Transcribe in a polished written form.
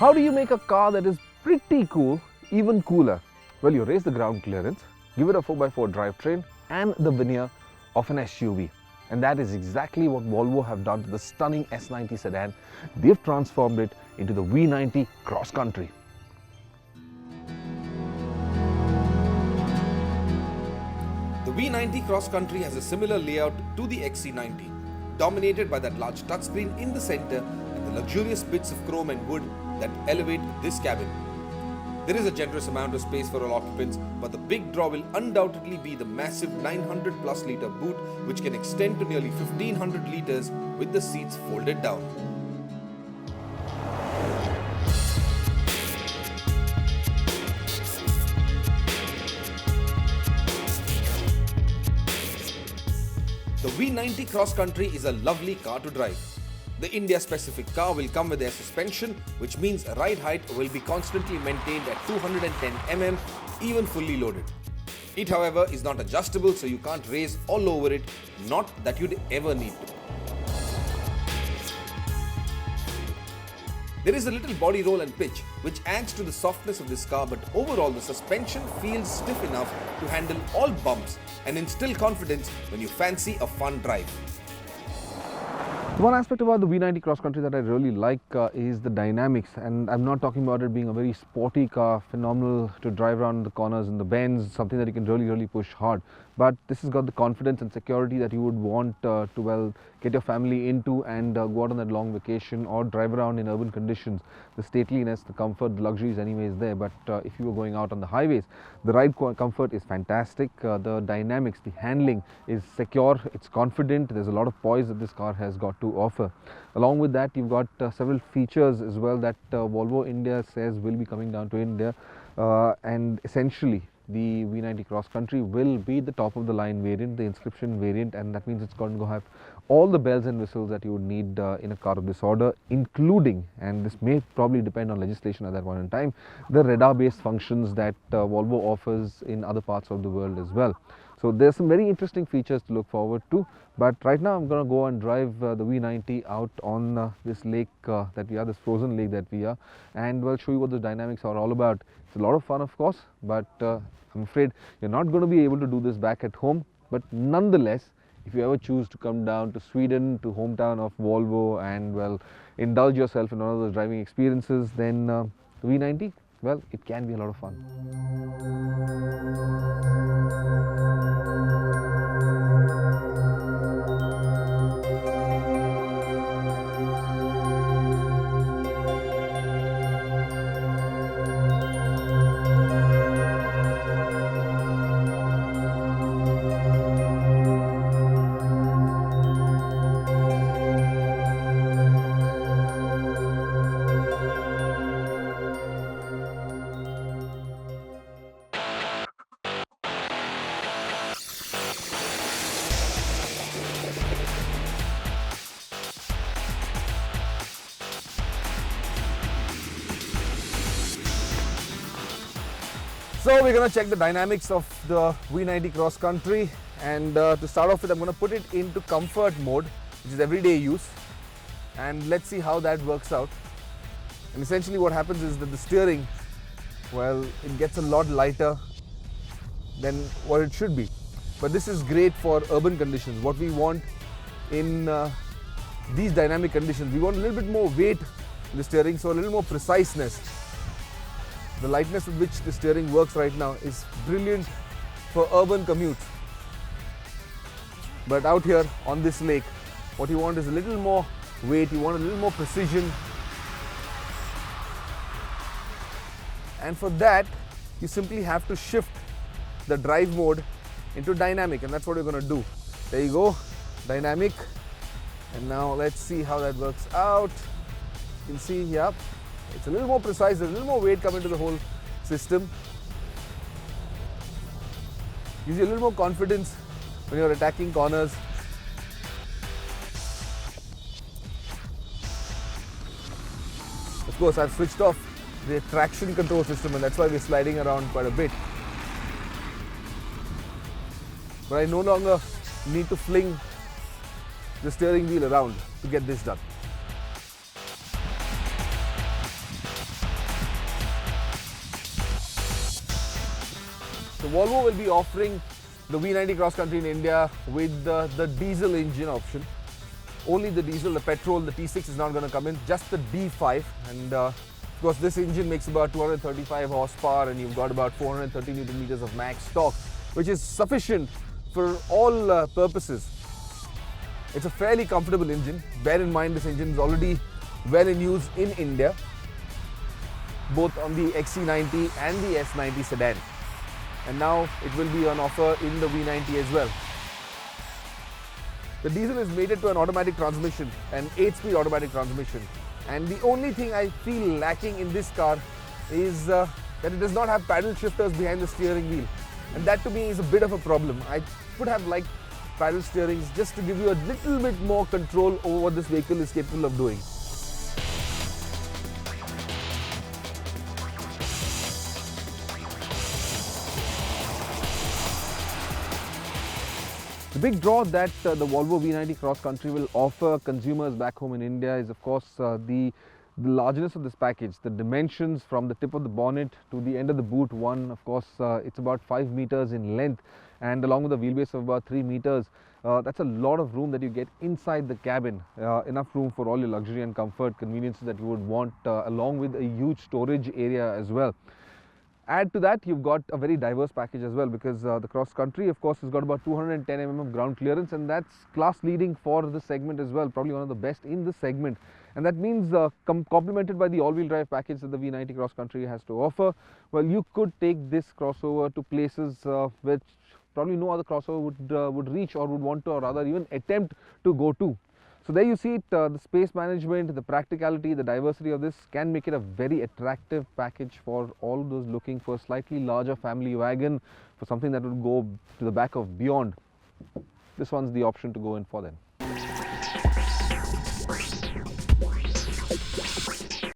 How do you make a car that is pretty cool even cooler? Well, you raise the ground clearance, give it a 4x4 drivetrain and the veneer of an SUV. And that is exactly what Volvo have done to the stunning S90 sedan. They've transformed it into the V90 Cross Country. The V90 Cross Country has a similar layout to the XC90, dominated by that large touchscreen in the center and the luxurious bits of chrome and wood that elevate this cabin. There is a generous amount of space for all occupants, but the big draw will undoubtedly be the massive 900 plus litre boot, which can extend to nearly 1500 litres with the seats folded down. The V90 Cross Country is a lovely car to drive. The India-specific car will come with air suspension, which means ride height will be constantly maintained at 210 mm, even fully loaded. It, however, is not adjustable, so you can't raise all over it, not that you'd ever need to. There is a little body roll and pitch, which adds to the softness of this car, but overall the suspension feels stiff enough to handle all bumps and instill confidence when you fancy a fun drive. One aspect about the V90 Cross Country that I really like is the dynamics, and I'm not talking about it being a very sporty car, phenomenal to drive around the corners in the bends, something that you can really push hard. But this has got the confidence and security that you would want to get your family into and go out on that long vacation or drive around in urban conditions. The stateliness, the comfort, the luxury is anyways there, but if you were going out on the highways, the ride comfort is fantastic. The dynamics, the handling is secure, it's confident, there's a lot of poise that this car has got to offer. Along with that, you've got several features as well that Volvo India says will be coming down to India, and essentially the V90 Cross Country will be the top of the line variant, the inscription variant, and that means it's going to have all the bells and whistles that you would need in a car of this order, including, and this may probably depend on legislation at that point in time, the radar based functions that Volvo offers in other parts of the world as well. So there's some very interesting features to look forward to, but right now I'm going to go and drive the V90 out on this lake that we are, this frozen lake that we are, and we'll show you what the dynamics are all about. It's a lot of fun, of course, but I'm afraid you're not going to be able to do this back at home. But nonetheless, if you ever choose to come down to Sweden, to hometown of Volvo, and well, indulge yourself in one of those driving experiences, then the V90, well, it can be a lot of fun. So we're going to check the dynamics of the V90 Cross Country, and to start off with, I'm going to put it into comfort mode, which is everyday use, and let's see how that works out. And essentially what happens is that the steering, well, it gets a lot lighter than what it should be. But this is great for urban conditions. What we want in these dynamic conditions, we want a little bit more weight in the steering, so a little more preciseness. The lightness with which the steering works right now is brilliant for urban commutes. But out here on this lake, what you want is a little more weight, you want a little more precision. And for that, you simply have to shift the drive mode into dynamic, and that's what you're going to do. There you go, dynamic. And now let's see how that works out. You can see, yeah, it's a little more precise, there's a little more weight coming to the whole system. Gives you a little more confidence when you're attacking corners. Of course, I've switched off the traction control system, and that's why we're sliding around quite a bit. But I no longer need to fling the steering wheel around to get this done. Volvo will be offering the V90 Cross Country in India with the diesel engine option. Only the diesel, the petrol, the T6 is not going to come in, just the D5. And of course, this engine makes about 235 horsepower and you've got about 430 Newton meters of max torque, which is sufficient for all purposes. It's a fairly comfortable engine. Bear in mind, this engine is already well in use in India, both on the XC90 and the S90 sedan. And now it will be on offer in the V90 as well. The diesel is mated to an automatic transmission, an 8-speed automatic transmission. And the only thing I feel lacking in this car is that it does not have paddle shifters behind the steering wheel. And that to me is a bit of a problem. I would have liked paddle steerings just to give you a little bit more control over what this vehicle is capable of doing. The big draw that the Volvo V90 Cross Country will offer consumers back home in India is, of course, the largeness of this package. The dimensions from the tip of the bonnet to the end of the boot, of course, it's about 5 meters in length, and along with a wheelbase of about 3 meters, that's a lot of room that you get inside the cabin. Enough room for all your luxury and comfort conveniences that you would want, along with a huge storage area as well. Add to that, you've got a very diverse package as well, because the Cross Country, of course, has got about 210 mm of ground clearance, and that's class leading for the segment as well, probably one of the best in the segment. And that means complemented by the all-wheel drive package that the V90 Cross Country has to offer, well, you could take this crossover to places which probably no other crossover would reach or would want to, or rather even attempt to go to. So there you see it, the space management, the practicality, the diversity of this can make it a very attractive package for all those looking for a slightly larger family wagon, for something that would go to the back of beyond. This one's the option to go in for then.